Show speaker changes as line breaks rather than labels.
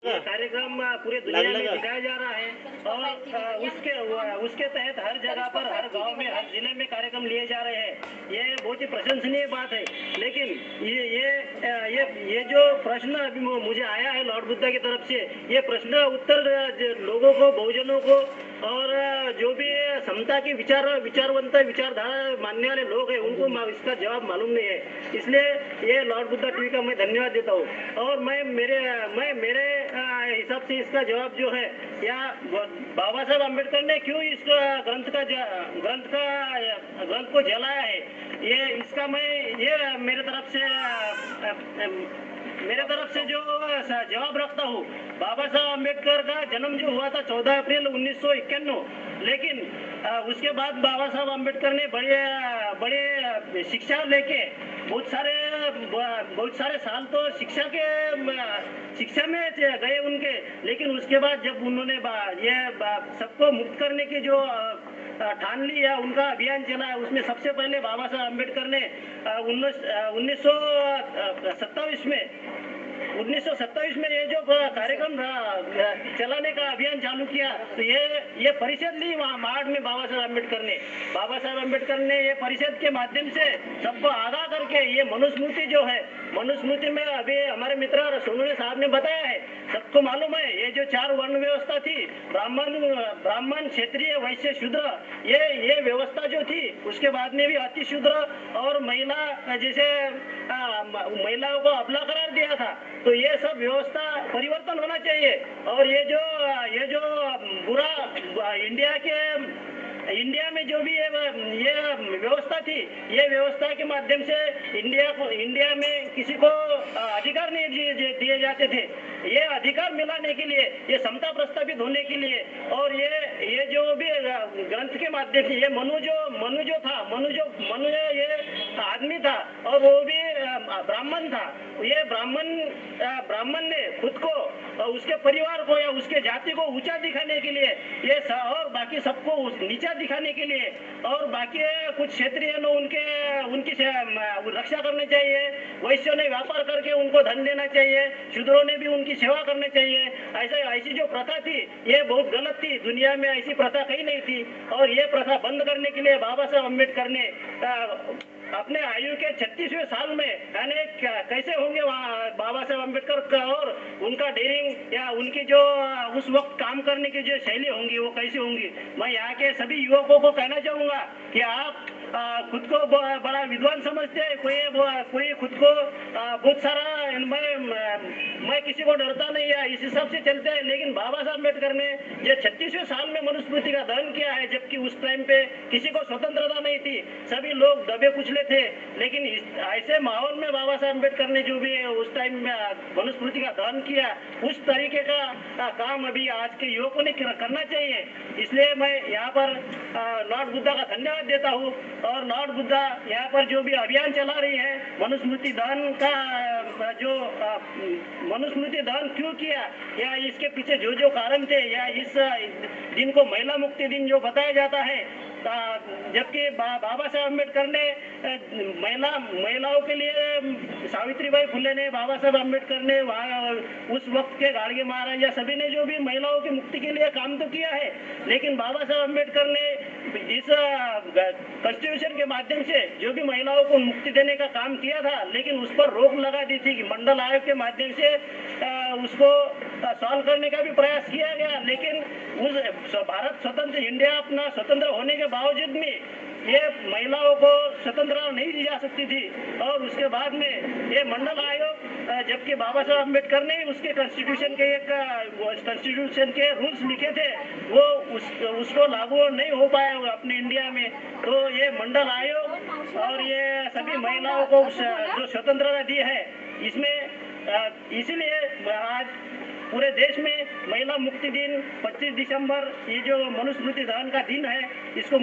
ये कार्यक्रम पूरे दुनिया में दिखाया जा रहा है और उसके तहत हर जगह पर, हर गांव में, हर जिले में कार्यक्रम लिए जा रहे हैं। ये बहुत ही प्रशंसनीय बात है। लेकिन ये जो प्रश्न अभी मुझे आया है लॉर्ड बुद्धा की तरफ से, ये प्रश्न उत्तर लोगों को, बहुजनों को और जो भी समता की विचारधारा मानने वाले लोग हैं, उनको इसका जवाब मालूम नहीं है। इसलिए ये लॉर्ड बुद्धा टीवी का मैं धन्यवाद देता हूँ। और मैं मेरे हिसाब से इसका जवाब जो है, या बाबा साहब अम्बेडकर ने क्यों इस ग्रंथ को जलाया है, ये इसका मैं ये मेरे तरफ से जो जवाब रखता हूँ। बाबा साहब अम्बेडकर का जन्म जो हुआ था 14 अप्रैल 1951, लेकिन उसके बाद बाबा साहब अम्बेडकर ने बड़े शिक्षा लेके बहुत सारे साल तो शिक्षा में गए उनके। लेकिन उसके बाद जब उन्होंने सबको मुक्त करने की जो ठान ली या उनका अभियान चला, उसमें सबसे पहले बाबा साहब अम्बेडकर ने 1927 में ये जो कार्यक्रम चलाने का अभियान चालू किया, तो ये परिषद ली वहाँ मार्ड में बाबा साहब अम्बेडकर ने ये परिषद के माध्यम से सबको आगाह करके ये मनुस्मृति जो है, मनुस्मृति में अभी हमारे मित्र सोनू साहब ने बताया है, सबको मालूम है, ये जो 4 वर्ण व्यवस्था थी, ब्राह्मण, क्षत्रिय, वैश्य, शूद्र, ये व्यवस्था जो थी, उसके बाद में भी अति शूद्र और महिलाओं को अबला करार दिया था। तो ये सब व्यवस्था परिवर्तन होना चाहिए। और ये जो बुरा इंडिया में जो भी ये व्यवस्था थी, ये व्यवस्था के माध्यम से इंडिया में किसी को अधिकार नहीं दिए जाते थे। ये अधिकार मिलाने के लिए, ये समता प्रस्तावित होने के लिए, और ये जो भी ग्रंथ के माध्यम से, ये मनु ये आदमी था और वो भी ब्राह्मण था। ये ब्राह्मण ने खुद को, उसके परिवार को या उसके जाति को ऊंचा दिखाने के लिए, और बाकी सबको नीचा दिखाने के लिए, और बाकी कुछ क्षेत्रीय ने उनकी रक्षा करनी चाहिए, वैश्यों ने व्यापार करके उनको धन देना चाहिए, शूद्रों ने भी उनकी सेवा करनी चाहिए। ऐसी जो प्रथा थी, ये बहुत गलत थी। दुनिया में ऐसी प्रथा कहीं नहीं थी। और ये प्रथा बंद करने के लिए बाबा साहब अम्बेडकर ने अपने आयु के 36वें साल में, यानी कैसे होंगे वहाँ बाबा साहब अम्बेडकर का, और उनका डेयरिंग या उनकी जो उस वक्त काम करने की जो शैली होंगी, वो कैसी होंगी। मैं यहाँ के सभी युवकों को कहना चाहूंगा कि आप खुद को बड़ा विद्वान समझते हैं, कोई खुद को बहुत सारा, मैं किसी को डरता नहीं है, इस हिसाब से चलते हैं। लेकिन बाबा साहब अम्बेडकर ने ये 36वें साल में मनुस्मृति का दहन किया है, जबकि उस टाइम पे किसी को स्वतंत्रता नहीं थी, सभी लोग दबे कुचले थे। लेकिन ऐसे माहौल में बाबा साहब अम्बेडकर ने जो भी उस टाइम में मनुस्मृति का दहन किया, उस तरीके का काम अभी आज के युवकों ने करना चाहिए। इसलिए मैं यहाँ पर लॉर्ड बुद्धा का धन्यवाद देता हूँ। और लॉर्ड बुद्धा यहाँ पर जो भी अभियान चला रही है, मनुस्मृति दहन का जो मनुस्मृति दहन क्यों किया, या इसके पीछे जो कारण थे, या इस दिन को महिला मुक्ति दिन जो बताया जाता है, जबकि बाबा साहब अम्बेडकर ने महिलाओं के लिए, सावित्रीबाई फुले ने, बाबा साहब अम्बेडकर ने, उस वक्त के गाड़गे महाराज या सभी ने जो भी महिलाओं की मुक्ति के लिए काम तो किया है। लेकिन बाबा साहब अम्बेडकर ने इस कॉन्स्टिट्यूशन के माध्यम से जो भी महिलाओं को मुक्ति देने का काम किया था, लेकिन उस पर रोक लगा दी थी कि मंडल आयोग के माध्यम से उसको सॉल्व करने का भी प्रयास किया गया। लेकिन भारत स्वतंत्र, इंडिया अपना स्वतंत्र होने के बावजूद भी ये महिलाओं को स्वतंत्रता नहीं दी जा सकती थी। और उसके बाद में ये मंडल आयोग, जबकि बाबा साहब अम्बेडकर ने उसके कॉन्स्टिट्यूशन के रूल्स लिखे थे, वो उसको लागू नहीं हो पाया अपने इंडिया में। तो ये मंडल आयोग और ये सभी महिलाओं को जो स्वतंत्रता दी है, इसमें इसीलिए आज पूरे देश में महिला मुक्ति दिन 25 दिसंबर, ये जो मनुस्मृति दहन का दिन है, इसको